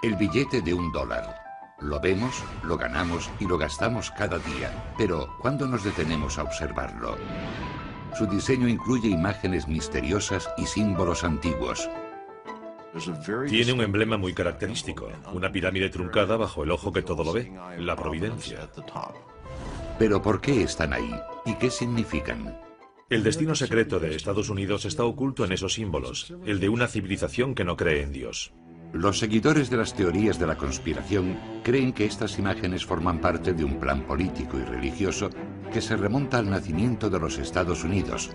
El billete de $1. Lo vemos, lo ganamos y lo gastamos cada día. Pero, ¿cuándo nos detenemos a observarlo? Su diseño incluye imágenes misteriosas y símbolos antiguos. Tiene un emblema muy característico, una pirámide truncada bajo el ojo que todo lo ve, la providencia. Pero ¿por qué están ahí? ¿Y qué significan? El destino secreto de Estados Unidos está oculto en esos símbolos, el de una civilización que no cree en Dios. Los seguidores de las teorías de la conspiración creen que estas imágenes forman parte de un plan político y religioso que se remonta al nacimiento de los Estados Unidos,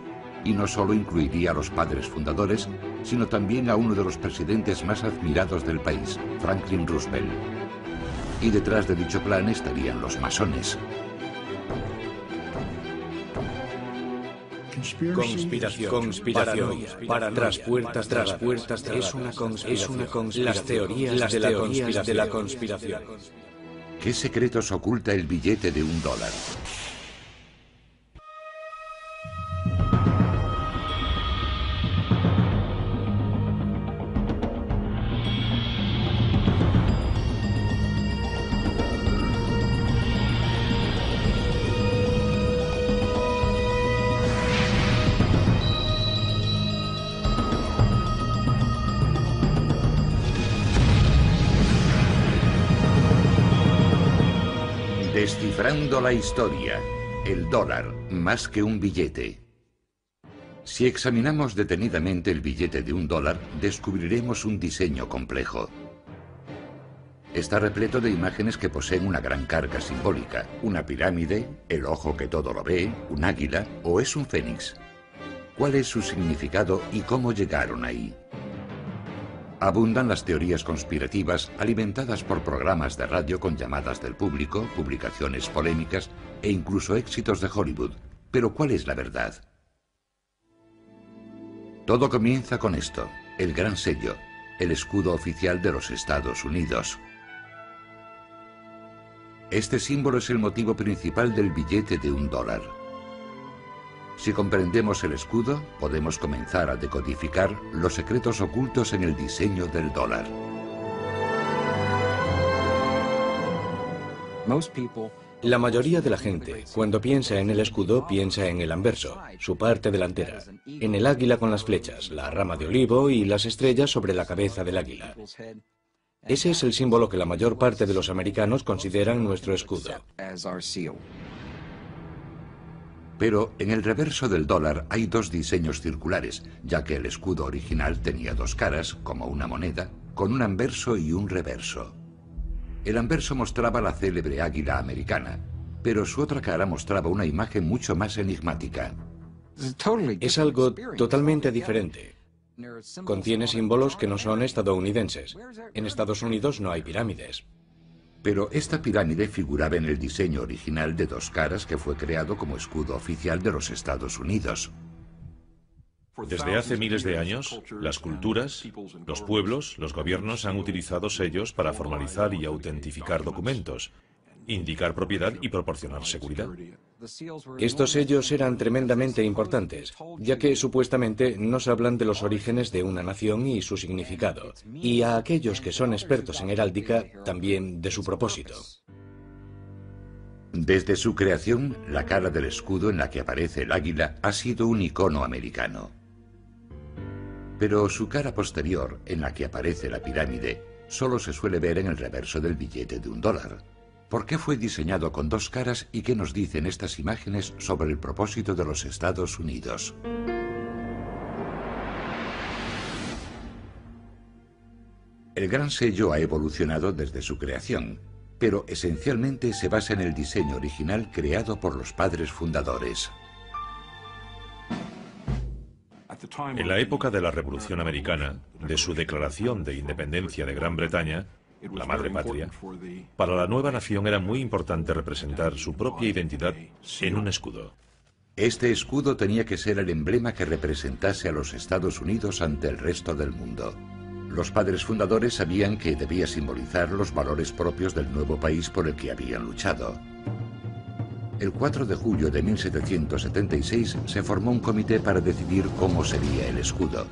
y no solo incluiría a los padres fundadores, sino también a uno de los presidentes más admirados del país, Franklin Roosevelt. Y detrás de dicho plan estarían los masones. Conspiración, paranoia, tras puertas, es una conspiración. Las teorías de la conspiración. ¿Qué secretos oculta el billete de $1? Descifrando la historia, el dólar más que un billete. Si examinamos detenidamente el billete de $1, descubriremos un diseño complejo. Está repleto de imágenes que poseen una gran carga simbólica, una pirámide, el ojo que todo lo ve, un águila o es un fénix. ¿Cuál es su significado y cómo llegaron ahí? Abundan las teorías conspirativas alimentadas por programas de radio con llamadas del público, publicaciones polémicas e incluso éxitos de Hollywood. Pero ¿cuál es la verdad? Todo comienza con esto, el gran sello, el escudo oficial de los Estados Unidos. Este símbolo es el motivo principal del billete de $1. Si comprendemos el escudo, podemos comenzar a decodificar los secretos ocultos en el diseño del dólar. La mayoría de la gente, cuando piensa en el escudo, piensa en el anverso, su parte delantera, en el águila con las flechas, la rama de olivo y las estrellas sobre la cabeza del águila. Ese es el símbolo que la mayor parte de los americanos consideran nuestro escudo. Pero en el reverso del dólar hay dos diseños circulares, ya que el escudo original tenía dos caras, como una moneda, con un anverso y un reverso. El anverso mostraba la célebre águila americana, pero su otra cara mostraba una imagen mucho más enigmática. Es algo totalmente diferente. Contiene símbolos que no son estadounidenses. En Estados Unidos no hay pirámides. Pero esta pirámide figuraba en el diseño original de dos caras que fue creado como escudo oficial de los Estados Unidos. Desde hace miles de años, las culturas, los pueblos, los gobiernos han utilizado sellos para formalizar y autentificar documentos, indicar propiedad y proporcionar seguridad. Estos sellos eran tremendamente importantes, ya que supuestamente nos hablan de los orígenes de una nación y su significado, y a aquellos que son expertos en heráldica, también de su propósito. Desde su creación, la cara del escudo en la que aparece el águila ha sido un icono americano. Pero su cara posterior, en la que aparece la pirámide, solo se suele ver en el reverso del billete de $1. ¿Por qué fue diseñado con dos caras y qué nos dicen estas imágenes sobre el propósito de los Estados Unidos? El gran sello ha evolucionado desde su creación, pero esencialmente se basa en el diseño original creado por los padres fundadores. En la época de la Revolución Americana, de su declaración de independencia de Gran Bretaña, la madre patria, para la nueva nación era muy importante representar su propia identidad en un escudo. Este escudo tenía que ser el emblema que representase a los Estados Unidos ante el resto del mundo. Los padres fundadores sabían que debía simbolizar los valores propios del nuevo país por el que habían luchado. El 4 de julio de 1776 se formó un comité para decidir cómo sería el escudo.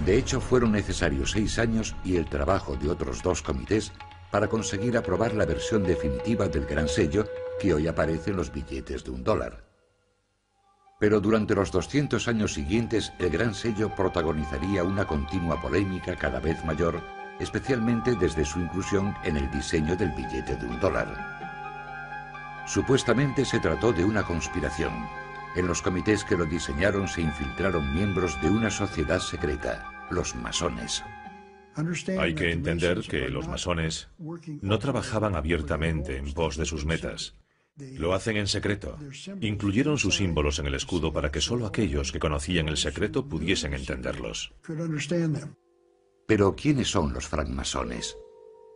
De hecho, fueron necesarios 6 años y el trabajo de otros 2 comités para conseguir aprobar la versión definitiva del Gran Sello que hoy aparece en los billetes de $1. Pero durante los 200 años siguientes, el Gran Sello protagonizaría una continua polémica cada vez mayor, especialmente desde su inclusión en el diseño del billete de $1. Supuestamente se trató de una conspiración. En los comités que lo diseñaron se infiltraron miembros de una sociedad secreta, los masones. Hay que entender que los masones no trabajaban abiertamente en pos de sus metas. Lo hacen en secreto. Incluyeron sus símbolos en el escudo para que solo aquellos que conocían el secreto pudiesen entenderlos. Pero, ¿quiénes son los francmasones?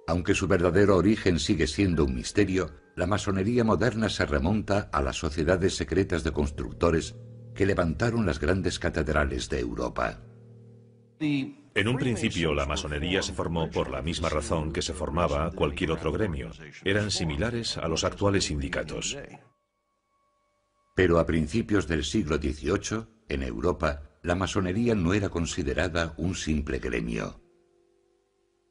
Aunque su verdadero origen sigue siendo un misterio, la masonería moderna se remonta a las sociedades secretas de constructores que levantaron las grandes catedrales de Europa. En un principio, la masonería se formó por la misma razón que se formaba cualquier otro gremio. Eran similares a los actuales sindicatos. Pero a principios del siglo XVIII, en Europa, la masonería no era considerada un simple gremio.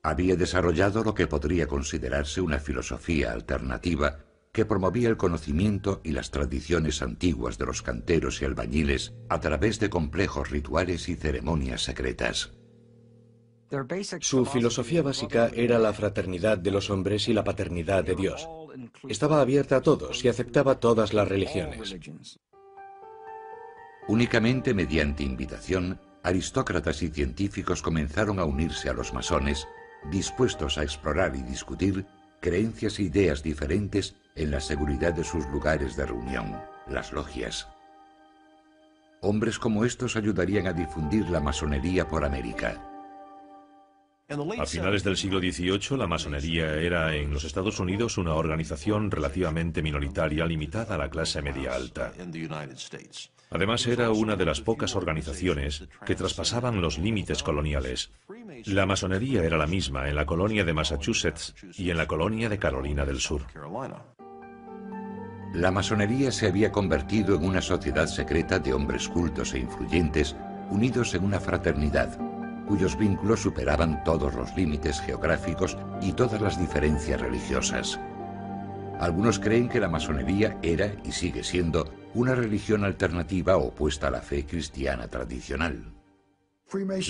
Había desarrollado lo que podría considerarse una filosofía alternativa que promovía el conocimiento y las tradiciones antiguas de los canteros y albañiles a través de complejos rituales y ceremonias secretas. Su filosofía básica era la fraternidad de los hombres y la paternidad de Dios. Estaba abierta a todos y aceptaba todas las religiones. Únicamente mediante invitación, aristócratas y científicos comenzaron a unirse a los masones, dispuestos a explorar y discutir creencias e ideas diferentes en la seguridad de sus lugares de reunión, las logias. Hombres como estos ayudarían a difundir la masonería por América. A finales del siglo XVIII, la masonería era en los Estados Unidos una organización relativamente minoritaria limitada a la clase media alta. Además, era una de las pocas organizaciones que traspasaban los límites coloniales. La masonería era la misma en la colonia de Massachusetts y en la colonia de Carolina del Sur. La masonería se había convertido en una sociedad secreta de hombres cultos e influyentes, unidos en una fraternidad, cuyos vínculos superaban todos los límites geográficos y todas las diferencias religiosas. Algunos creen que la masonería era y sigue siendo una religión alternativa opuesta a la fe cristiana tradicional.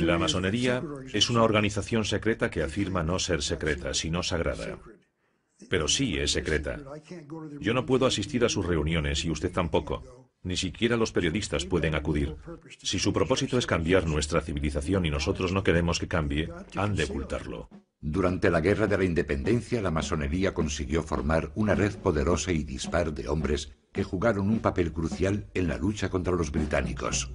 La masonería es una organización secreta que afirma no ser secreta, sino sagrada. Pero sí es secreta. Yo no puedo asistir a sus reuniones y usted tampoco. Ni siquiera los periodistas pueden acudir. Si su propósito es cambiar nuestra civilización y nosotros no queremos que cambie, han de ocultarlo. Durante la Guerra de la Independencia, la masonería consiguió formar una red poderosa y dispar de hombres que jugaron un papel crucial en la lucha contra los británicos.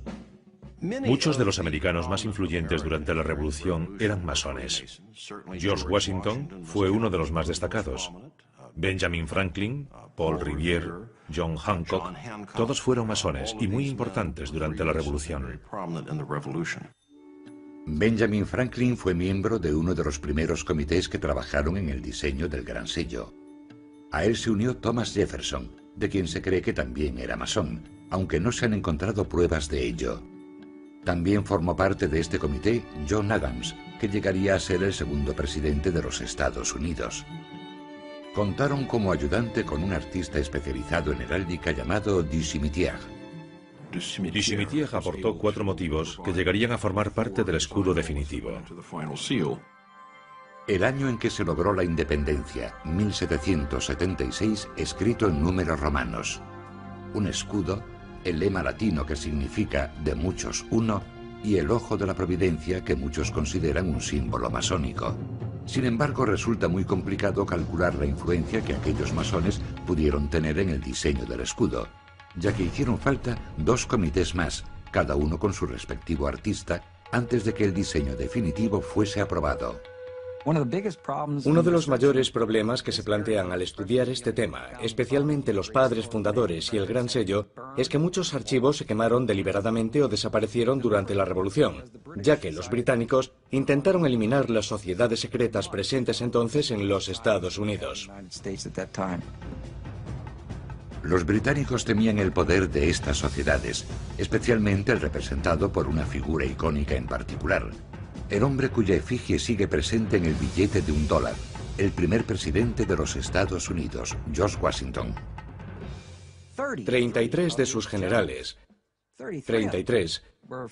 Muchos de los americanos más influyentes durante la Revolución eran masones. George Washington fue uno de los más destacados. Benjamin Franklin, Paul Revere, John Hancock, todos fueron masones y muy importantes durante la Revolución. Benjamin Franklin fue miembro de uno de los primeros comités que trabajaron en el diseño del Gran Sello. A él se unió Thomas Jefferson, de quien se cree que también era masón, aunque no se han encontrado pruebas de ello. También formó parte de este comité John Adams, que llegaría a ser el segundo presidente de los Estados Unidos. Contaron como ayudante con un artista especializado en heráldica llamado Du Cimetière. Du Cimetière aportó 4 motivos que llegarían a formar parte del escudo definitivo. El año en que se logró la independencia, 1776, escrito en números romanos. Un escudo, el lema latino que significa de muchos uno, y el ojo de la providencia que muchos consideran un símbolo masónico. Sin embargo, resulta muy complicado calcular la influencia que aquellos masones pudieron tener en el diseño del escudo, ya que hicieron falta 2 comités más, cada uno con su respectivo artista, antes de que el diseño definitivo fuese aprobado. Uno de los mayores problemas que se plantean al estudiar este tema, especialmente los padres fundadores y el Gran Sello, es que muchos archivos se quemaron deliberadamente o desaparecieron durante la Revolución, ya que los británicos intentaron eliminar las sociedades secretas presentes entonces en los Estados Unidos. Los británicos temían el poder de estas sociedades, especialmente el representado por una figura icónica en particular, el hombre cuya efigie sigue presente en el billete de $1, el primer presidente de los Estados Unidos, George Washington. 33 de sus generales, 33,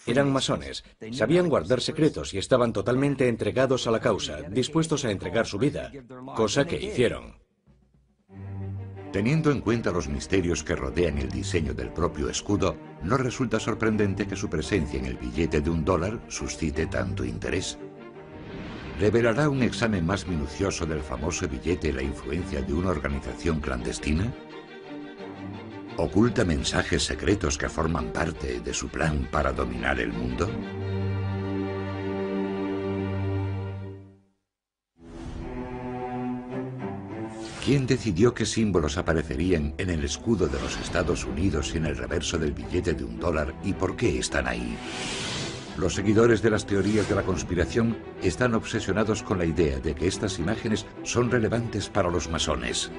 eran masones, sabían guardar secretos y estaban totalmente entregados a la causa, dispuestos a entregar su vida, cosa que hicieron. Teniendo en cuenta los misterios que rodean el diseño del propio escudo, no resulta sorprendente que su presencia en el billete de $1 suscite tanto interés. ¿Revelará un examen más minucioso del famoso billete la influencia de una organización clandestina? ¿Oculta mensajes secretos que forman parte de su plan para dominar el mundo? ¿Quién decidió qué símbolos aparecerían en el escudo de los Estados Unidos y en el reverso del billete de $1 y por qué están ahí? Los seguidores de las teorías de la conspiración están obsesionados con la idea de que estas imágenes son relevantes para los masones.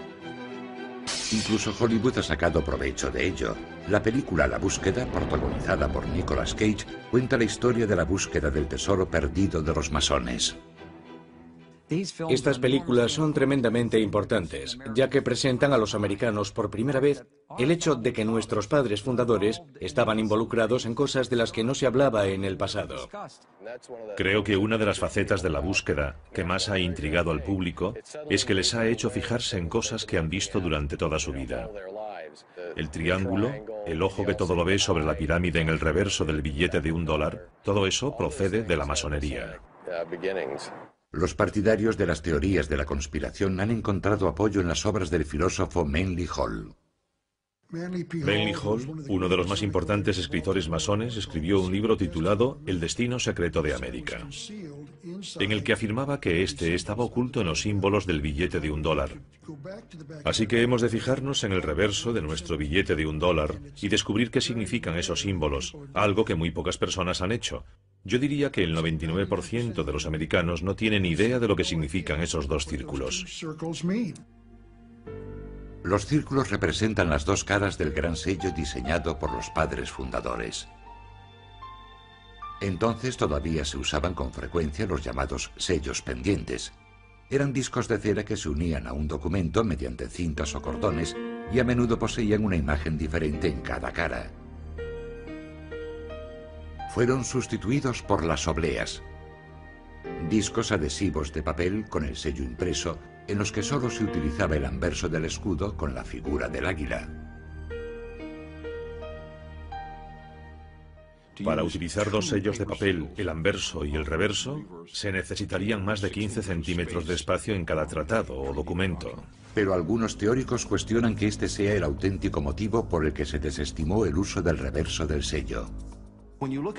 Incluso Hollywood ha sacado provecho de ello. La película La Búsqueda, protagonizada por Nicolas Cage, cuenta la historia de la búsqueda del tesoro perdido de los masones. Estas películas son tremendamente importantes, ya que presentan a los americanos por primera vez el hecho de que nuestros padres fundadores estaban involucrados en cosas de las que no se hablaba en el pasado. Creo que una de las facetas de La Búsqueda que más ha intrigado al público es que les ha hecho fijarse en cosas que han visto durante toda su vida. El triángulo, el ojo que todo lo ve sobre la pirámide en el reverso del billete de $1, todo eso procede de la masonería. Los partidarios de las teorías de la conspiración han encontrado apoyo en las obras del filósofo Manly Hall. Manly Hall, uno de los más importantes escritores masones, escribió un libro titulado El destino secreto de América, en el que afirmaba que este estaba oculto en los símbolos del billete de $1. Así que hemos de fijarnos en el reverso de nuestro billete de $1 y descubrir qué significan esos símbolos, algo que muy pocas personas han hecho. Yo diría que el 99% de los americanos no tienen idea de lo que significan esos dos círculos. Los círculos representan las dos caras del gran sello diseñado por los padres fundadores. Entonces todavía se usaban con frecuencia los llamados sellos pendientes. Eran discos de cera que se unían a un documento mediante cintas o cordones y a menudo poseían una imagen diferente en cada cara. Fueron sustituidos por las obleas, discos adhesivos de papel con el sello impreso en los que solo se utilizaba el anverso del escudo con la figura del águila. Para utilizar dos sellos de papel, el anverso y el reverso, se necesitarían más de 15 centímetros de espacio en cada tratado o documento. Pero algunos teóricos cuestionan que este sea el auténtico motivo por el que se desestimó el uso del reverso del sello.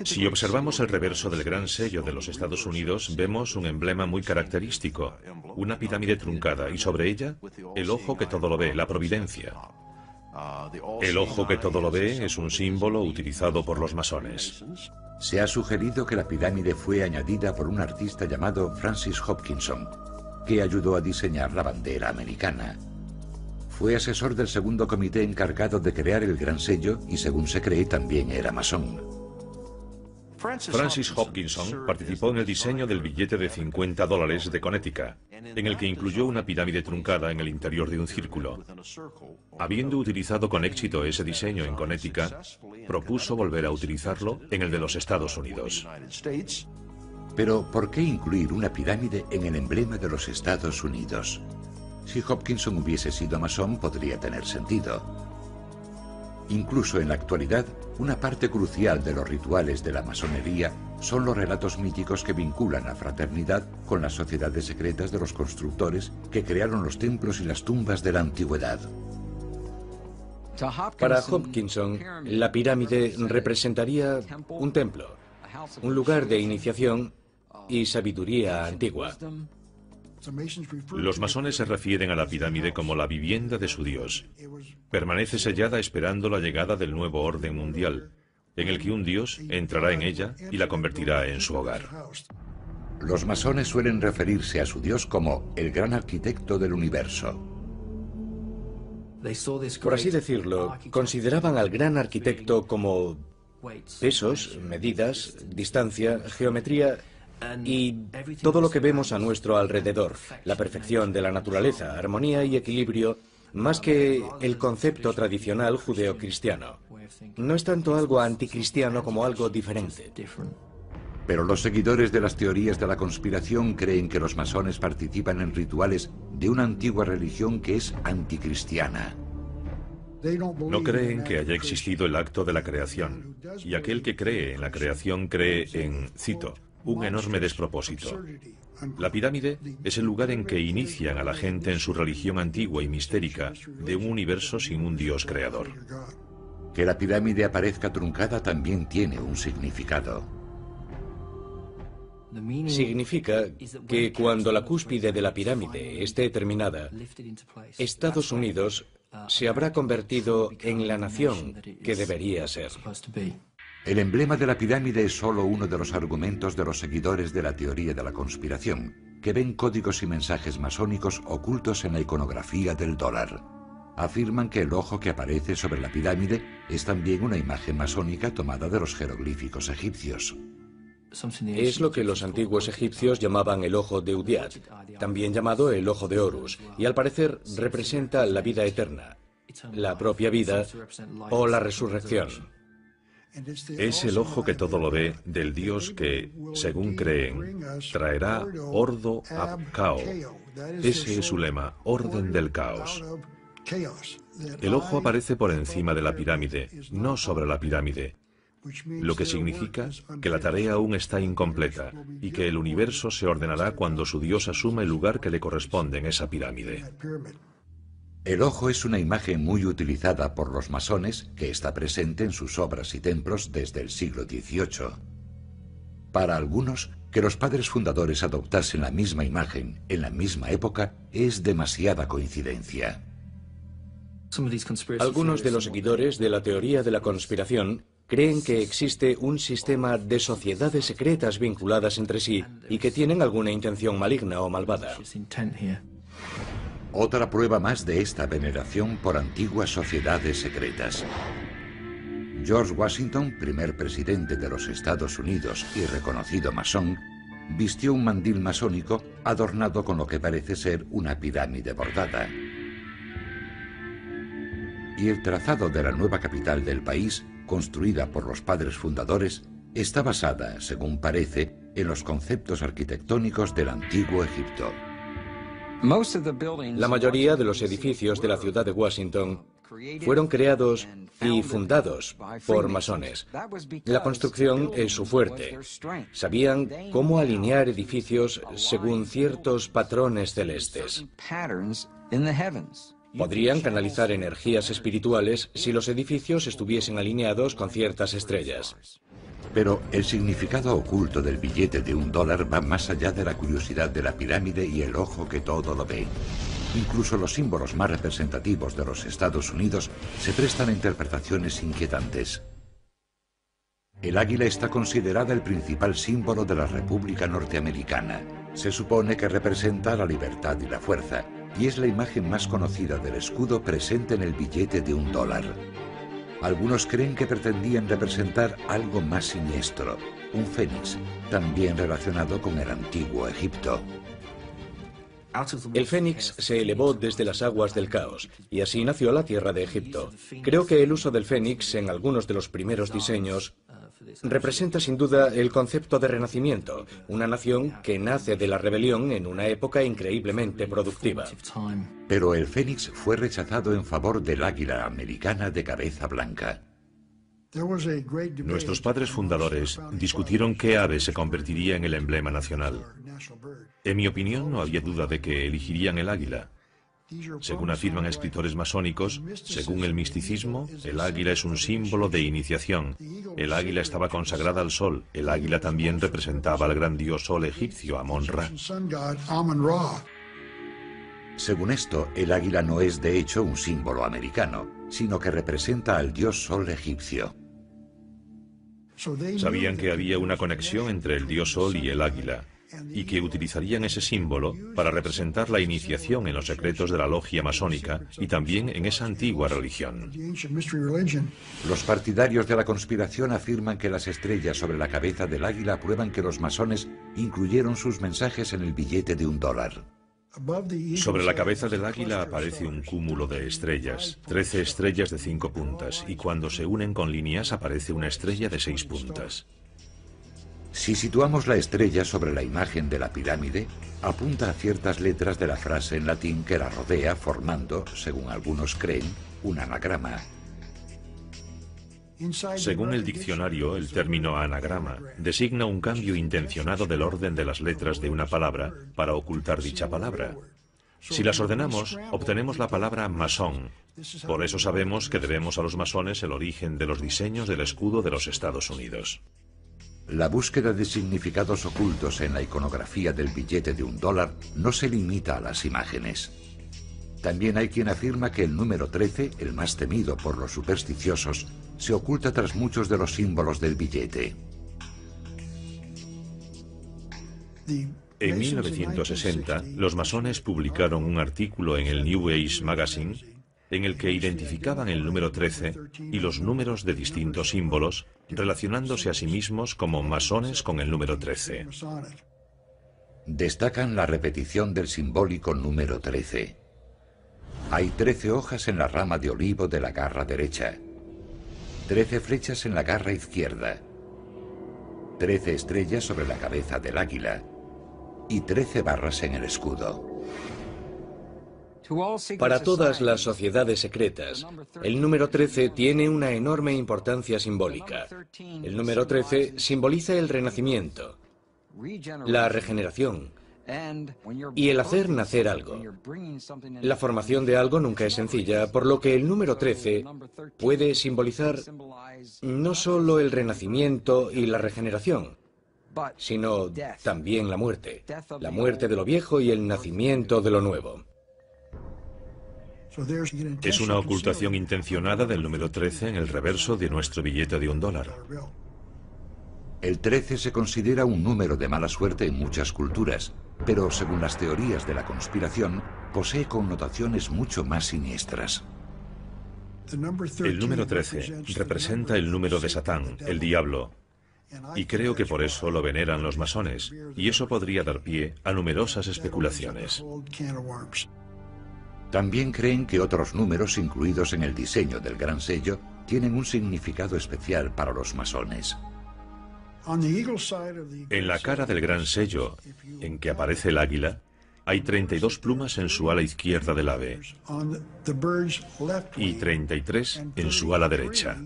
Si observamos el reverso del gran sello de los Estados Unidos, vemos un emblema muy característico, una pirámide truncada y sobre ella el ojo que todo lo ve, la providencia. El ojo que todo lo ve es un símbolo utilizado por los masones. Se ha sugerido que la pirámide fue añadida por un artista llamado Francis Hopkinson, que ayudó a diseñar la bandera americana. Fue asesor del segundo comité encargado de crear el gran sello y, según se cree, también era masón. Francis Hopkinson participó en el diseño del billete de $50 de Connecticut, en el que incluyó una pirámide truncada en el interior de un círculo. Habiendo utilizado con éxito ese diseño en Connecticut, propuso volver a utilizarlo en el de los Estados Unidos. Pero, ¿por qué incluir una pirámide en el emblema de los Estados Unidos? Si Hopkinson hubiese sido masón, podría tener sentido. Incluso en la actualidad, una parte crucial de los rituales de la masonería son los relatos míticos que vinculan la fraternidad con las sociedades secretas de los constructores que crearon los templos y las tumbas de la antigüedad. Para Hopkinson, la pirámide representaría un templo, un lugar de iniciación y sabiduría antigua. Los masones se refieren a la pirámide como la vivienda de su Dios. Permanece sellada esperando la llegada del nuevo orden mundial, en el que un Dios entrará en ella y la convertirá en su hogar. Los masones suelen referirse a su Dios como el gran arquitecto del universo. Por así decirlo, consideraban al gran arquitecto como pesos, medidas, distancia, geometría Y todo lo que vemos a nuestro alrededor, la perfección de la naturaleza, armonía y equilibrio, más que el concepto tradicional judeocristiano. No es tanto algo anticristiano como algo diferente. Pero los seguidores de las teorías de la conspiración creen que los masones participan en rituales de una antigua religión que es anticristiana. No creen que haya existido el acto de la creación, y aquel que cree en la creación cree en, cito, un enorme despropósito. La pirámide es el lugar en que inician a la gente en su religión antigua y mistérica de un universo sin un Dios creador. Que la pirámide aparezca truncada también tiene un significado. Significa que cuando la cúspide de la pirámide esté terminada, Estados Unidos se habrá convertido en la nación que debería ser. El emblema de la pirámide es solo uno de los argumentos de los seguidores de la teoría de la conspiración, que ven códigos y mensajes masónicos ocultos en la iconografía del dólar. Afirman que el ojo que aparece sobre la pirámide es también una imagen masónica tomada de los jeroglíficos egipcios. Es lo que los antiguos egipcios llamaban el ojo de Udiat, también llamado el ojo de Horus, y al parecer representa la vida eterna, la propia vida o la resurrección. Es el ojo que todo lo ve del Dios que, según creen, traerá ordo ab cao. Ese es su lema, orden del caos. El ojo aparece por encima de la pirámide, no sobre la pirámide, lo que significa que la tarea aún está incompleta y que el universo se ordenará cuando su Dios asuma el lugar que le corresponde en esa pirámide. El ojo es una imagen muy utilizada por los masones que está presente en sus obras y templos desde el siglo XVIII. Para algunos, que los padres fundadores adoptasen la misma imagen en la misma época es demasiada coincidencia. Algunos de los seguidores de la teoría de la conspiración creen que existe un sistema de sociedades secretas vinculadas entre sí y que tienen alguna intención maligna o malvada. Otra prueba más de esta veneración por antiguas sociedades secretas. George Washington, primer presidente de los Estados Unidos y reconocido masón, vistió un mandil masónico adornado con lo que parece ser una pirámide bordada. Y el trazado de la nueva capital del país, construida por los padres fundadores, está basada, según parece, en los conceptos arquitectónicos del antiguo Egipto. La mayoría de los edificios de la ciudad de Washington fueron creados y fundados por masones. La construcción es su fuerte. Sabían cómo alinear edificios según ciertos patrones celestes. Podrían canalizar energías espirituales si los edificios estuviesen alineados con ciertas estrellas. Pero el significado oculto del billete de $1 va más allá de la curiosidad de la pirámide y el ojo que todo lo ve. Incluso los símbolos más representativos de los Estados Unidos se prestan a interpretaciones inquietantes. El águila está considerada el principal símbolo de la República Norteamericana. Se supone que representa la libertad y la fuerza, y es la imagen más conocida del escudo presente en el billete de $1. Algunos creen que pretendían representar algo más siniestro, un fénix, también relacionado con el antiguo Egipto. El fénix se elevó desde las aguas del caos, y así nació la tierra de Egipto. Creo que el uso del fénix en algunos de los primeros diseños representa sin duda el concepto de renacimiento, una nación que nace de la rebelión en una época increíblemente productiva. Pero el fénix fue rechazado en favor del águila americana de cabeza blanca. Nuestros padres fundadores discutieron qué ave se convertiría en el emblema nacional. En mi opinión, no había duda de que elegirían el águila. Según afirman escritores masónicos, según el misticismo, el águila es un símbolo de iniciación. El águila estaba consagrada al sol. El águila también representaba al gran dios sol egipcio, Amon-Ra. Según esto, el águila no es de hecho un símbolo americano, sino que representa al dios sol egipcio. Sabían que había una conexión entre el dios sol y el águila. y que utilizarían ese símbolo para representar la iniciación en los secretos de la logia masónica y también en esa antigua religión. Los partidarios de la conspiración afirman que las estrellas sobre la cabeza del águila prueban que los masones incluyeron sus mensajes en el billete de $1. Sobre la cabeza del águila aparece un cúmulo de estrellas, 13 estrellas de 5 puntas, y cuando se unen con líneas aparece una estrella de 6 puntas. Si situamos la estrella sobre la imagen de la pirámide, apunta a ciertas letras de la frase en latín que la rodea, formando, según algunos creen, un anagrama. Según el diccionario, el término anagrama designa un cambio intencionado del orden de las letras de una palabra para ocultar dicha palabra. Si las ordenamos, obtenemos la palabra masón. Por eso sabemos que debemos a los masones el origen de los diseños del escudo de los Estados Unidos. La búsqueda de significados ocultos en la iconografía del billete de $1 no se limita a las imágenes. También hay quien afirma que el número 13, el más temido por los supersticiosos, se oculta tras muchos de los símbolos del billete. En 1960, los masones publicaron un artículo en el New Age Magazine en el que identificaban el número 13 y los números de distintos símbolos, relacionándose a sí mismos como masones con el número 13. Destacan la repetición del simbólico número 13. Hay 13 hojas en la rama de olivo de la garra derecha, 13 flechas en la garra izquierda, 13 estrellas sobre la cabeza del águila y 13 barras en el escudo. Para todas las sociedades secretas, el número 13 tiene una enorme importancia simbólica. El número 13 simboliza el renacimiento, la regeneración y el hacer nacer algo. La formación de algo nunca es sencilla, por lo que el número 13 puede simbolizar no solo el renacimiento y la regeneración, sino también la muerte de lo viejo y el nacimiento de lo nuevo. Es una ocultación intencionada del número 13 en el reverso de nuestro billete de $1. El 13 se considera un número de mala suerte en muchas culturas, pero según las teorías de la conspiración, posee connotaciones mucho más siniestras. El número 13 representa el número de Satán, el diablo, y creo que por eso lo veneran los masones, y eso podría dar pie a numerosas especulaciones. También creen que otros números incluidos en el diseño del gran sello tienen un significado especial para los masones. En la cara del gran sello, en que aparece el águila, hay 32 plumas en su ala izquierda del ave y 33 en su ala derecha.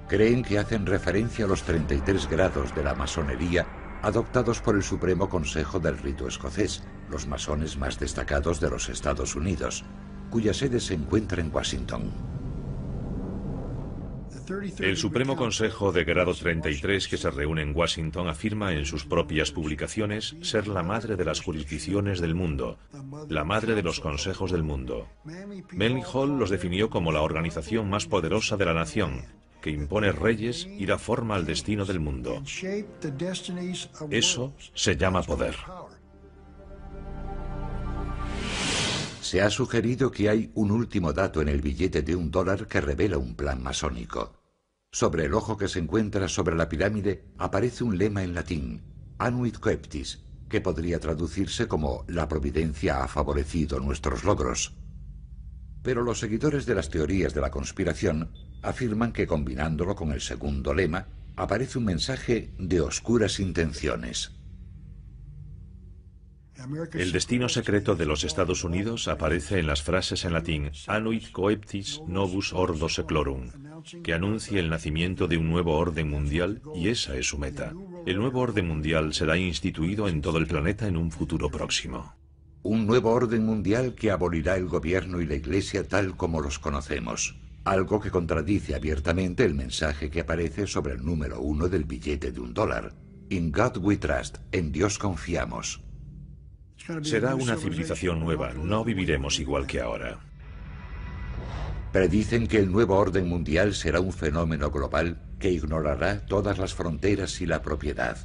Creen que hacen referencia a los 33 grados de la masonería adoptados por el Supremo Consejo del Rito Escocés, los masones más destacados de los Estados Unidos, cuya sede se encuentra en Washington. El Supremo Consejo de Grado 33 que se reúne en Washington afirma en sus propias publicaciones ser la madre de las jurisdicciones del mundo, la madre de los consejos del mundo. Manly Hall los definió como la organización más poderosa de la nación, que impone reyes y da forma al destino del mundo. Eso se llama poder. Se ha sugerido que hay un último dato en el billete de $1 que revela un plan masónico. Sobre el ojo que se encuentra sobre la pirámide aparece un lema en latín, Anuit Coeptis, que podría traducirse como la providencia ha favorecido nuestros logros. Pero los seguidores de las teorías de la conspiración afirman que combinándolo con el segundo lema aparece un mensaje de oscuras intenciones. El destino secreto de los Estados Unidos aparece en las frases en latín Anuit Coeptis Novus Ordo Seclorum, que anuncia el nacimiento de un nuevo orden mundial, y esa es su meta. El nuevo orden mundial será instituido en todo el planeta en un futuro próximo. Un nuevo orden mundial que abolirá el gobierno y la Iglesia tal como los conocemos. Algo que contradice abiertamente el mensaje que aparece sobre el número 1 del billete de $1. In God we trust, en Dios confiamos. Será una civilización nueva, no viviremos igual que ahora. Predicen que el nuevo orden mundial será un fenómeno global que ignorará todas las fronteras y la propiedad.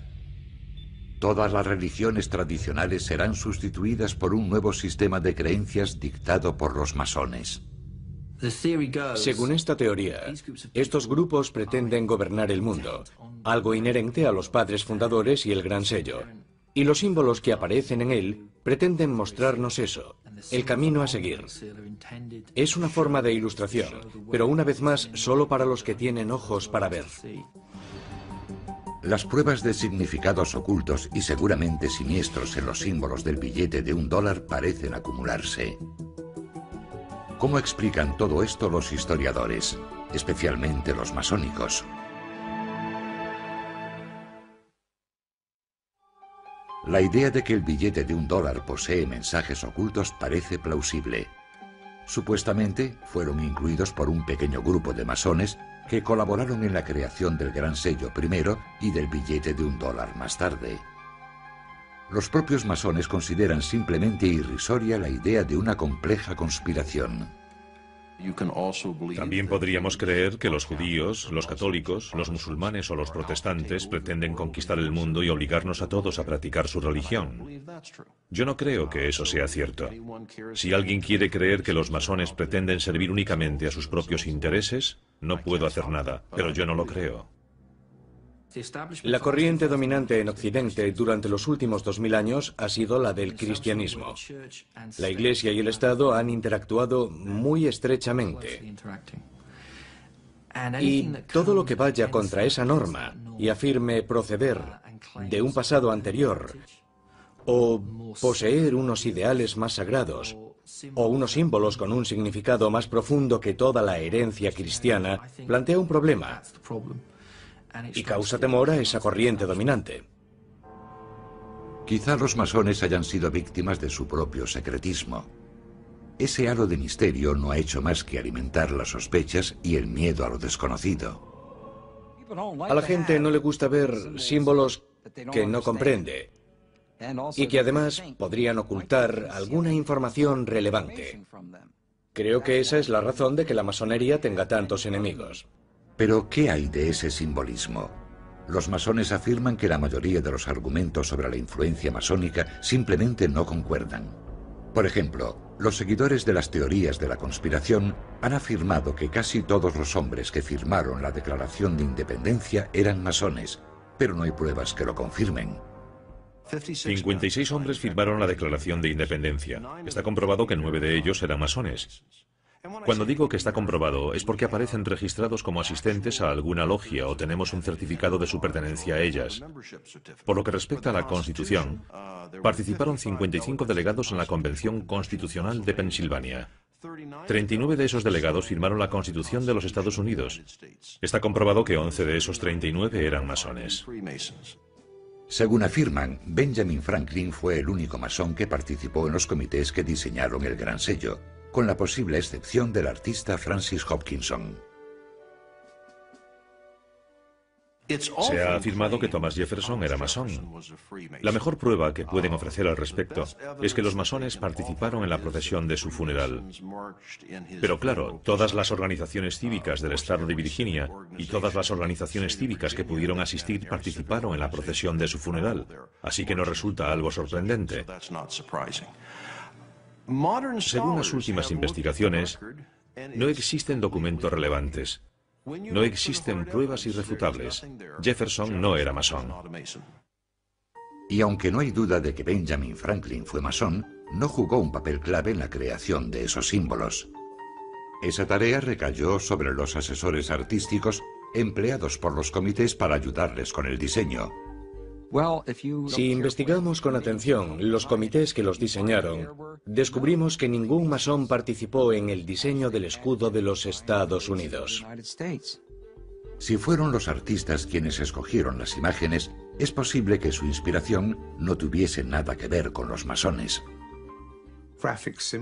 Todas las religiones tradicionales serán sustituidas por un nuevo sistema de creencias dictado por los masones. Según esta teoría, estos grupos pretenden gobernar el mundo, algo inherente a los padres fundadores y el Gran Sello. Y los símbolos que aparecen en él pretenden mostrarnos eso, el camino a seguir. Es una forma de ilustración, pero una vez más solo para los que tienen ojos para ver. Las pruebas de significados ocultos y seguramente siniestros en los símbolos del billete de $1 parecen acumularse. ¿Cómo explican todo esto los historiadores, especialmente los masónicos? La idea de que el billete de $1 posee mensajes ocultos parece plausible. Supuestamente fueron incluidos por un pequeño grupo de masones que colaboraron en la creación del Gran Sello primero y del billete de $1 más tarde. Los propios masones consideran simplemente irrisoria la idea de una compleja conspiración. También podríamos creer que los judíos, los católicos, los musulmanes o los protestantes pretenden conquistar el mundo y obligarnos a todos a practicar su religión. Yo no creo que eso sea cierto. Si alguien quiere creer que los masones pretenden servir únicamente a sus propios intereses, no puedo hacer nada, pero yo no lo creo. La corriente dominante en Occidente durante los últimos 2000 años ha sido la del cristianismo. La Iglesia y el Estado han interactuado muy estrechamente. Y todo lo que vaya contra esa norma y afirme proceder de un pasado anterior, o poseer unos ideales más sagrados, o unos símbolos con un significado más profundo que toda la herencia cristiana, plantea un problema y causa temor a esa corriente dominante. Quizá los masones hayan sido víctimas de su propio secretismo. Ese halo de misterio no ha hecho más que alimentar las sospechas y el miedo a lo desconocido. A la gente no le gusta ver símbolos que no comprende y que además podrían ocultar alguna información relevante. Creo que esa es la razón de que la masonería tenga tantos enemigos. Pero, ¿qué hay de ese simbolismo? Los masones afirman que la mayoría de los argumentos sobre la influencia masónica simplemente no concuerdan. Por ejemplo, los seguidores de las teorías de la conspiración han afirmado que casi todos los hombres que firmaron la Declaración de Independencia eran masones, pero no hay pruebas que lo confirmen. 56 hombres firmaron la Declaración de Independencia. Está comprobado que 9 de ellos eran masones. Cuando digo que está comprobado, es porque aparecen registrados como asistentes a alguna logia o tenemos un certificado de su pertenencia a ellas. Por lo que respecta a la Constitución, participaron 55 delegados en la Convención Constitucional de Pensilvania. 39 de esos delegados firmaron la Constitución de los Estados Unidos. Está comprobado que 11 de esos 39 eran masones. Según afirman, Benjamin Franklin fue el único masón que participó en los comités que diseñaron el Gran Sello, con la posible excepción del artista Francis Hopkinson. Se ha afirmado que Thomas Jefferson era masón. La mejor prueba que pueden ofrecer al respecto es que los masones participaron en la procesión de su funeral. Pero claro, todas las organizaciones cívicas del estado de Virginia y todas las organizaciones cívicas que pudieron asistir participaron en la procesión de su funeral, así que no resulta algo sorprendente. Según las últimas investigaciones, no existen documentos relevantes. No existen pruebas irrefutables. Jefferson no era masón. Y aunque no hay duda de que Benjamin Franklin fue masón, no jugó un papel clave en la creación de esos símbolos. Esa tarea recayó sobre los asesores artísticos empleados por los comités para ayudarles con el diseño. Si investigamos con atención los comités que los diseñaron, descubrimos que ningún masón participó en el diseño del escudo de los Estados Unidos. Si fueron los artistas quienes escogieron las imágenes, es posible que su inspiración no tuviese nada que ver con los masones.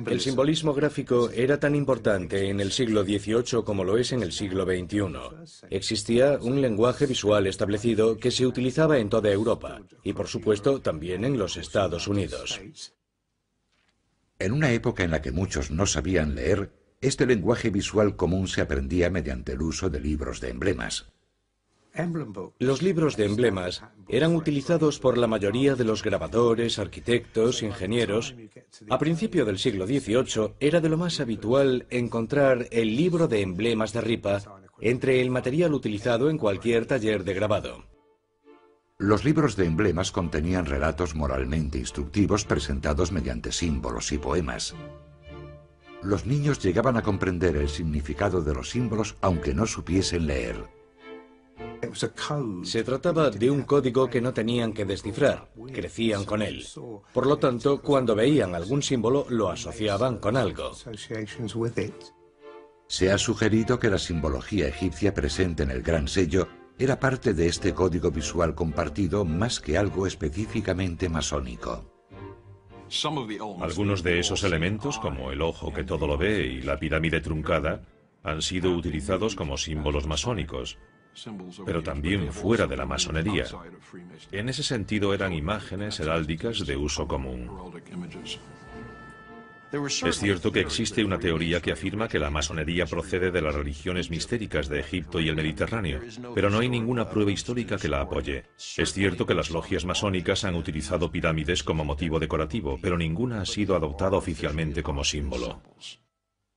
El simbolismo gráfico era tan importante en el siglo XVIII como lo es en el siglo XXI. Existía un lenguaje visual establecido que se utilizaba en toda Europa y, por supuesto, también en los Estados Unidos. En una época en la que muchos no sabían leer, este lenguaje visual común se aprendía mediante el uso de libros de emblemas. Los libros de emblemas eran utilizados por la mayoría de los grabadores, arquitectos, ingenieros. A principio del siglo XVIII era de lo más habitual encontrar el libro de emblemas de ripa entre el material utilizado en cualquier taller de grabado. Los libros de emblemas contenían relatos moralmente instructivos presentados mediante símbolos y poemas. Los niños llegaban a comprender el significado de los símbolos aunque no supiesen leer. Se trataba de un código que no tenían que descifrar, crecían con él. Por lo tanto, cuando veían algún símbolo, lo asociaban con algo. Se ha sugerido que la simbología egipcia presente en el Gran Sello era parte de este código visual compartido más que algo específicamente masónico. Algunos de esos elementos, como el ojo que todo lo ve y la pirámide truncada, han sido utilizados como símbolos masónicos, pero también fuera de la masonería. En ese sentido eran imágenes heráldicas de uso común. Es cierto que existe una teoría que afirma que la masonería procede de las religiones mistéricas de Egipto y el Mediterráneo, pero no hay ninguna prueba histórica que la apoye. Es cierto que las logias masónicas han utilizado pirámides como motivo decorativo, pero ninguna ha sido adoptada oficialmente como símbolo.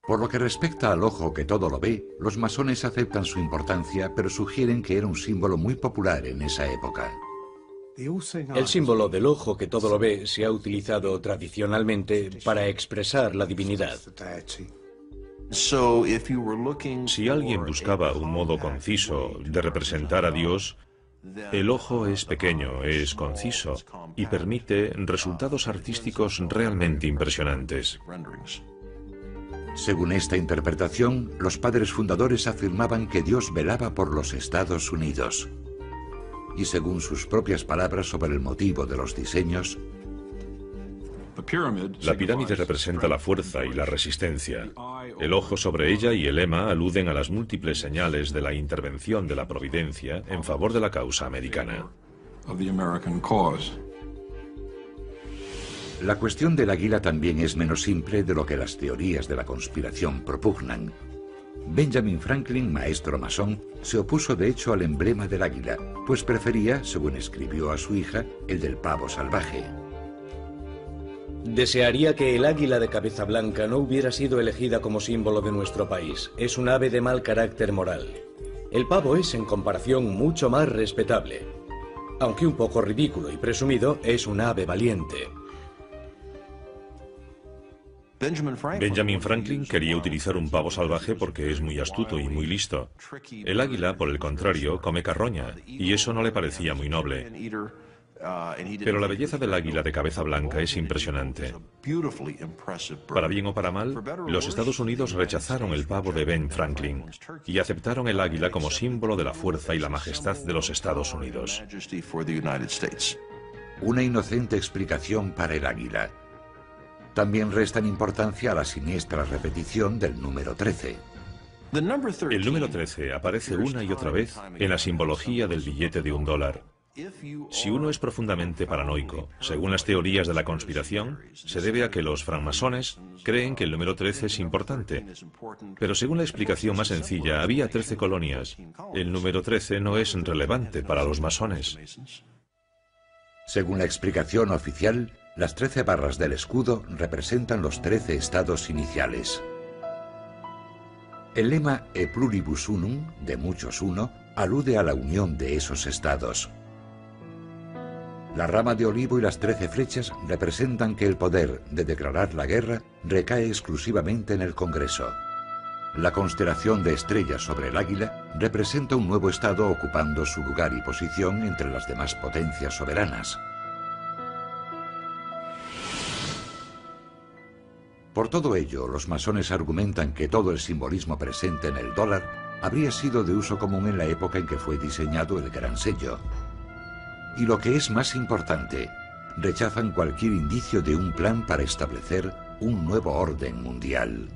Por lo que respecta al ojo que todo lo ve, los masones aceptan su importancia, pero sugieren que era un símbolo muy popular en esa época. El símbolo del ojo que todo lo ve se ha utilizado tradicionalmente para expresar la divinidad. Si alguien buscaba un modo conciso de representar a Dios, el ojo es pequeño, es conciso y permite resultados artísticos realmente impresionantes. Según esta interpretación, los padres fundadores afirmaban que Dios velaba por los Estados Unidos. Y según sus propias palabras sobre el motivo de los diseños, la pirámide representa la fuerza y la resistencia. El ojo sobre ella y el lema aluden a las múltiples señales de la intervención de la providencia en favor de la causa americana. La cuestión del águila también es menos simple de lo que las teorías de la conspiración propugnan. Benjamin Franklin, maestro masón, se opuso de hecho al emblema del águila, pues prefería, según escribió a su hija, el del pavo salvaje. Desearía que el águila de cabeza blanca no hubiera sido elegida como símbolo de nuestro país. Es un ave de mal carácter moral. El pavo es, en comparación, mucho más respetable. Aunque un poco ridículo y presumido, es un ave valiente. Benjamin Franklin quería utilizar un pavo salvaje porque es muy astuto y muy listo. El águila, por el contrario, come carroña, y eso no le parecía muy noble. Pero la belleza del águila de cabeza blanca es impresionante. Para bien o para mal, los Estados Unidos rechazaron el pavo de Ben Franklin y aceptaron el águila como símbolo de la fuerza y la majestad de los Estados Unidos. Una inocente explicación para el águila. También restan importancia a la siniestra repetición del número 13. El número 13 aparece una y otra vez en la simbología del billete de $1. Si uno es profundamente paranoico, según las teorías de la conspiración, se debe a que los francmasones creen que el número 13 es importante. Pero según la explicación más sencilla, había 13 colonias. El número 13 no es relevante para los masones. Según la explicación oficial, las 13 barras del escudo representan los 13 estados iniciales. El lema E pluribus unum, de muchos uno, alude a la unión de esos estados. La rama de olivo y las 13 flechas representan que el poder de declarar la guerra recae exclusivamente en el Congreso. La constelación de estrellas sobre el águila representa un nuevo estado ocupando su lugar y posición entre las demás potencias soberanas. Por todo ello, los masones argumentan que todo el simbolismo presente en el dólar habría sido de uso común en la época en que fue diseñado el Gran Sello. Y lo que es más importante, rechazan cualquier indicio de un plan para establecer un nuevo orden mundial.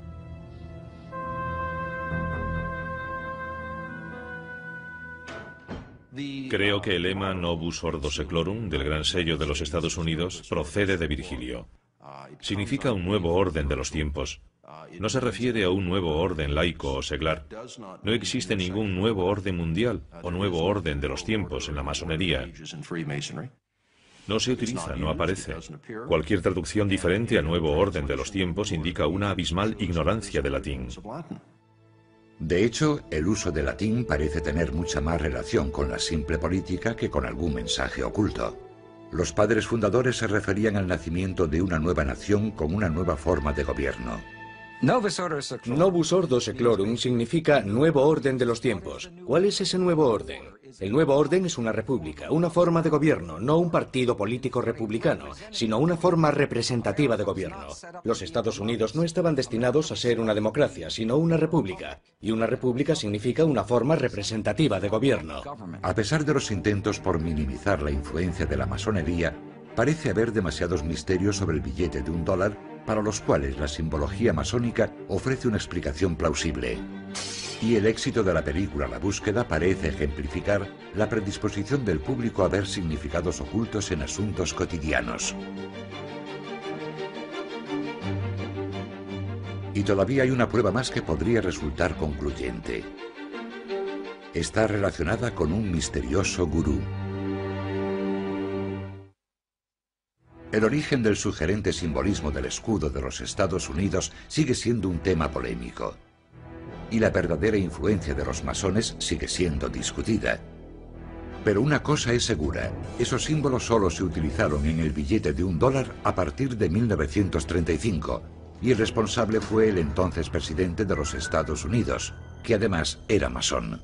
Creo que el lema Novus Ordo Seclorum del Gran Sello de los Estados Unidos procede de Virgilio. Significa un nuevo orden de los tiempos. No se refiere a un nuevo orden laico o seglar. No existe ningún nuevo orden mundial o nuevo orden de los tiempos en la masonería. No se utiliza, no aparece. Cualquier traducción diferente a nuevo orden de los tiempos indica una abismal ignorancia del latín. De hecho, el uso del latín parece tener mucha más relación con la simple política que con algún mensaje oculto. Los padres fundadores se referían al nacimiento de una nueva nación con una nueva forma de gobierno. Novus Ordo Seclorum significa nuevo orden de los tiempos. ¿Cuál es ese nuevo orden? El nuevo orden es una república, una forma de gobierno, no un partido político republicano, sino una forma representativa de gobierno. Los Estados Unidos no estaban destinados a ser una democracia, sino una república. Y una república significa una forma representativa de gobierno. A pesar de los intentos por minimizar la influencia de la masonería, parece haber demasiados misterios sobre el billete de $1 para los cuales la simbología masónica ofrece una explicación plausible. Y el éxito de la película La Búsqueda parece ejemplificar la predisposición del público a ver significados ocultos en asuntos cotidianos. Y todavía hay una prueba más que podría resultar concluyente. Está relacionada con un misterioso gurú. El origen del sugerente simbolismo del escudo de los Estados Unidos sigue siendo un tema polémico. Y la verdadera influencia de los masones sigue siendo discutida. Pero una cosa es segura, esos símbolos solo se utilizaron en el billete de $1 a partir de 1935, y el responsable fue el entonces presidente de los Estados Unidos, que además era masón.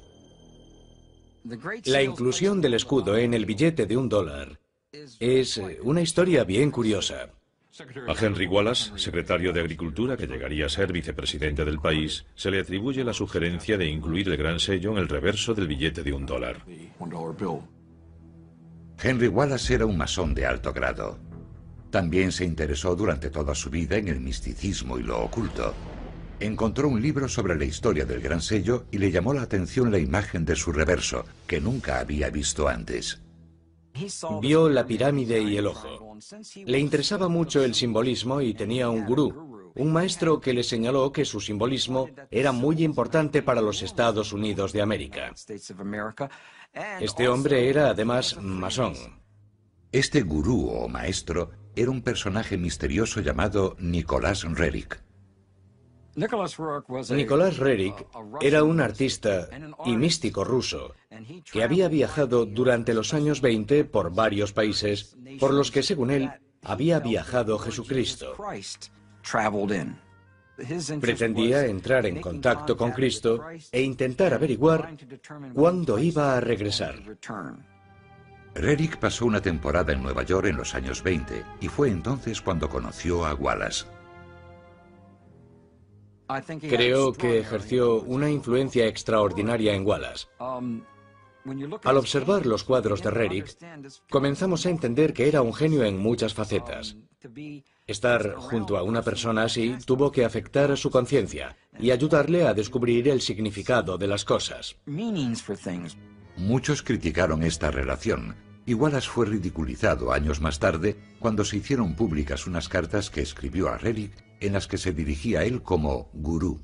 La inclusión del escudo en el billete de $1 es una historia bien curiosa. A Henry Wallace, secretario de Agricultura que llegaría a ser vicepresidente del país, se le atribuye la sugerencia de incluir el gran sello en el reverso del billete de $1. Henry Wallace era un masón de alto grado. También se interesó durante toda su vida en el misticismo y lo oculto. Encontró un libro sobre la historia del gran sello y le llamó la atención la imagen de su reverso, que nunca había visto antes. Vio la pirámide y el ojo. Le interesaba mucho el simbolismo y tenía un gurú, un maestro que le señaló que su simbolismo era muy importante para los Estados Unidos de América. Este hombre era además masón. Este gurú o maestro era un personaje misterioso llamado Nicholas Roerich. Nicholas Roerich era un artista y místico ruso que había viajado durante los años 20 por varios países por los que, según él, había viajado Jesucristo. Pretendía entrar en contacto con Cristo e intentar averiguar cuándo iba a regresar. Roerich pasó una temporada en Nueva York en los años 20 y fue entonces cuando conoció a Wallace. Creo que ejerció una influencia extraordinaria en Wallace. Al observar los cuadros de Roerich, comenzamos a entender que era un genio en muchas facetas. Estar junto a una persona así tuvo que afectar a su conciencia y ayudarle a descubrir el significado de las cosas. Muchos criticaron esta relación, y Wallace fue ridiculizado años más tarde cuando se hicieron públicas unas cartas que escribió a Roerich en las que se dirigía a él como gurú.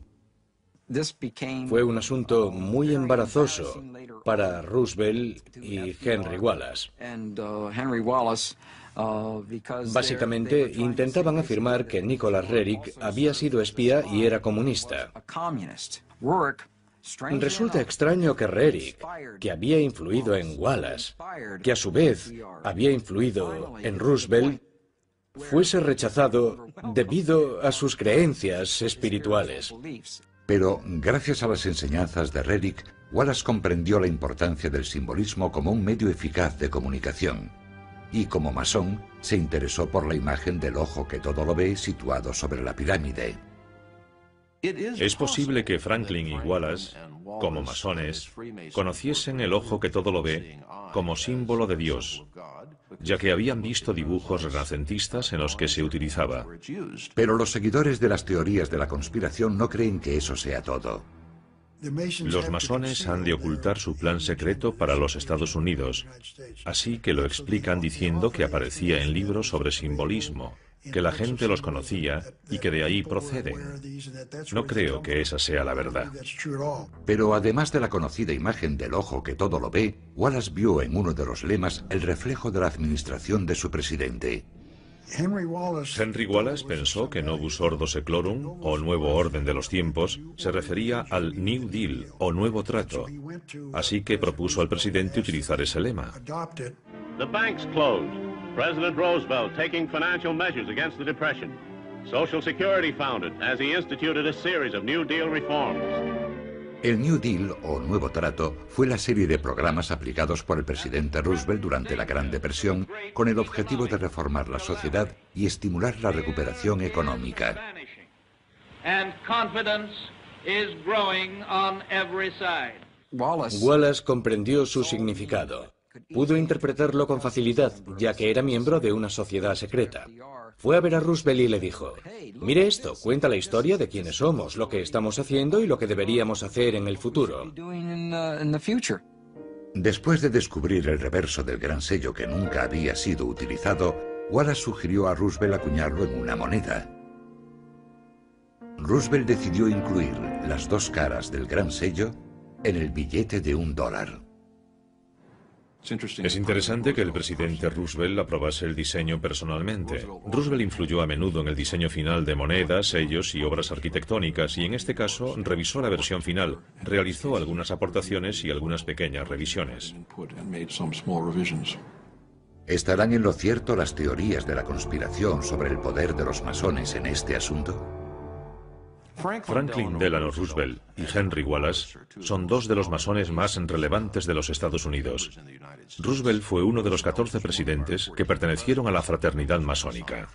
Fue un asunto muy embarazoso para Roosevelt y Henry Wallace. Básicamente, intentaban afirmar que Nicholas Roerich había sido espía y era comunista. Resulta extraño que Roerich, que había influido en Wallace, que a su vez había influido en Roosevelt, fuese rechazado debido a sus creencias espirituales. Pero, gracias a las enseñanzas de Roerich, Wallace comprendió la importancia del simbolismo como un medio eficaz de comunicación. Y como masón, se interesó por la imagen del ojo que todo lo ve situado sobre la pirámide. Es posible que Franklin y Wallace, como masones, conociesen el ojo que todo lo ve como símbolo de Dios, ya que habían visto dibujos renacentistas en los que se utilizaba. Pero los seguidores de las teorías de la conspiración no creen que eso sea todo. Los masones han de ocultar su plan secreto para los Estados Unidos, así que lo explican diciendo que aparecía en libros sobre simbolismo, que la gente los conocía y que de ahí proceden. No creo que esa sea la verdad. Pero además de la conocida imagen del ojo que todo lo ve, Wallace vio en uno de los lemas el reflejo de la administración de su presidente. Henry Wallace pensó que Novus Ordo Seclorum, o Nuevo Orden de los Tiempos, se refería al New Deal, o Nuevo Trato. Así que propuso al presidente utilizar ese lema. The banks closed. President Roosevelt taking financial measures against the Depression. Social Security founded as he instituted a series of New Deal reforms. El New Deal, o Nuevo Trato, fue la serie de programas aplicados por el presidente Roosevelt durante la Gran Depresión con el objetivo de reformar la sociedad y estimular la recuperación económica. Wallace comprendió su significado. Pudo interpretarlo con facilidad, ya que era miembro de una sociedad secreta. Fue a ver a Roosevelt y le dijo: mire esto, cuenta la historia de quiénes somos, lo que estamos haciendo y lo que deberíamos hacer en el futuro. Después de descubrir el reverso del gran sello que nunca había sido utilizado, Wallace sugirió a Roosevelt acuñarlo en una moneda. Roosevelt decidió incluir las dos caras del gran sello en el billete de $1. Es interesante que el presidente Roosevelt aprobase el diseño personalmente. Roosevelt influyó a menudo en el diseño final de monedas, sellos y obras arquitectónicas, y en este caso revisó la versión final, realizó algunas aportaciones y algunas pequeñas revisiones. ¿Estarán en lo cierto las teorías de la conspiración sobre el poder de los masones en este asunto? Franklin Delano Roosevelt y Henry Wallace son dos de los masones más relevantes de los Estados Unidos. Roosevelt fue uno de los 14 presidentes que pertenecieron a la fraternidad masónica.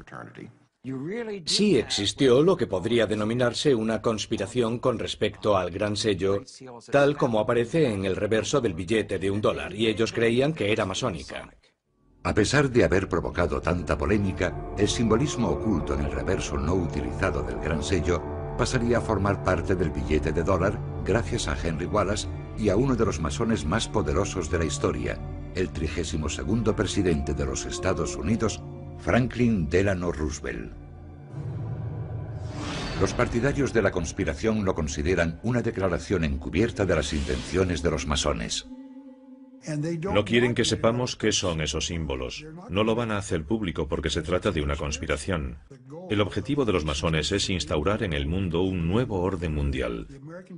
Sí existió lo que podría denominarse una conspiración con respecto al gran sello, tal como aparece en el reverso del billete de $1, y ellos creían que era masónica. A pesar de haber provocado tanta polémica, el simbolismo oculto en el reverso no utilizado del gran sello pasaría a formar parte del billete de $1 gracias a Henry Wallace y a uno de los masones más poderosos de la historia, el 32º presidente de los Estados Unidos, Franklin Delano Roosevelt. Los partidarios de la conspiración lo consideran una declaración encubierta de las intenciones de los masones. No quieren que sepamos qué son esos símbolos. No lo van a hacer público porque se trata de una conspiración. El objetivo de los masones es instaurar en el mundo un nuevo orden mundial.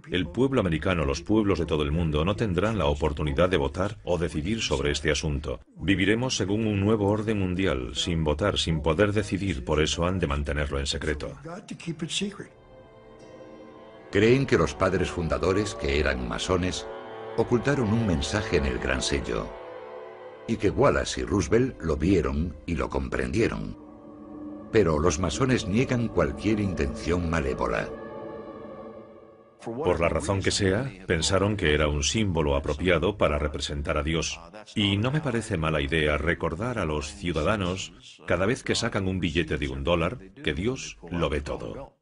El pueblo americano, los pueblos de todo el mundo, no tendrán la oportunidad de votar o decidir sobre este asunto. Viviremos según un nuevo orden mundial, sin votar, sin poder decidir, por eso han de mantenerlo en secreto. Creen que los padres fundadores, que eran masones, ocultaron un mensaje en el gran sello, y que Wallace y Roosevelt lo vieron y lo comprendieron. Pero los masones niegan cualquier intención malévola. Por la razón que sea, pensaron que era un símbolo apropiado para representar a Dios. Y no me parece mala idea recordar a los ciudadanos, cada vez que sacan un billete de $1, que Dios lo ve todo.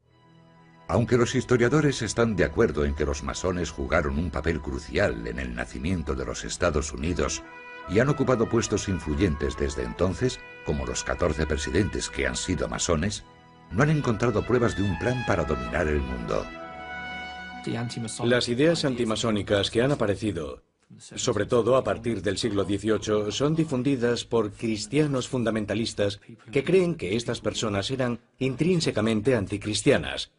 Aunque los historiadores están de acuerdo en que los masones jugaron un papel crucial en el nacimiento de los Estados Unidos y han ocupado puestos influyentes desde entonces, como los 14 presidentes que han sido masones, no han encontrado pruebas de un plan para dominar el mundo. Las ideas antimasónicas que han aparecido, sobre todo a partir del siglo XVIII, son difundidas por cristianos fundamentalistas que creen que estas personas eran intrínsecamente anticristianas,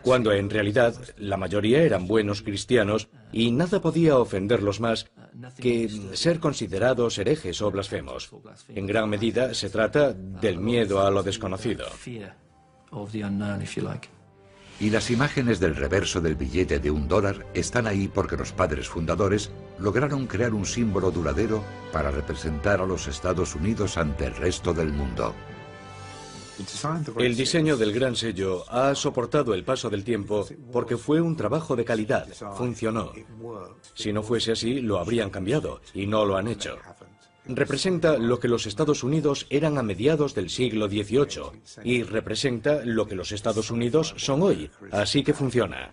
cuando en realidad la mayoría eran buenos cristianos y nada podía ofenderlos más que ser considerados herejes o blasfemos. En gran medida se trata del miedo a lo desconocido. Y las imágenes del reverso del billete de $1 están ahí porque los padres fundadores lograron crear un símbolo duradero para representar a los Estados Unidos ante el resto del mundo. El diseño del gran sello ha soportado el paso del tiempo porque fue un trabajo de calidad, funcionó. Si no fuese así, lo habrían cambiado, y no lo han hecho. Representa lo que los Estados Unidos eran a mediados del siglo XVIII, y representa lo que los Estados Unidos son hoy, así que funciona.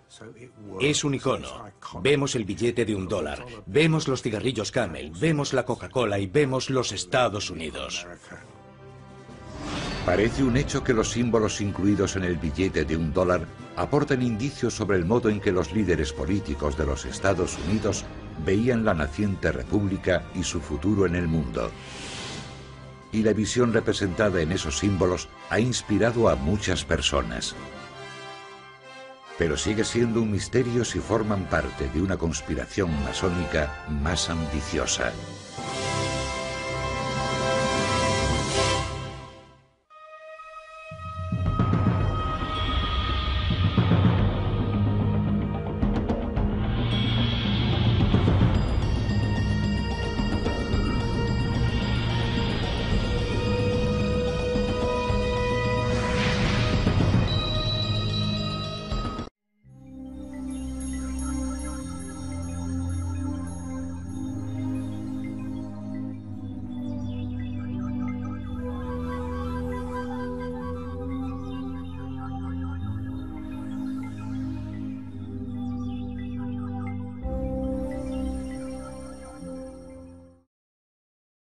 Es un icono. Vemos el billete de $1, vemos los cigarrillos Camel, vemos la Coca-Cola y vemos los Estados Unidos. Parece un hecho que los símbolos incluidos en el billete de $1 aportan indicios sobre el modo en que los líderes políticos de los Estados Unidos veían la naciente república y su futuro en el mundo. Y la visión representada en esos símbolos ha inspirado a muchas personas. Pero sigue siendo un misterio si forman parte de una conspiración masónica más ambiciosa.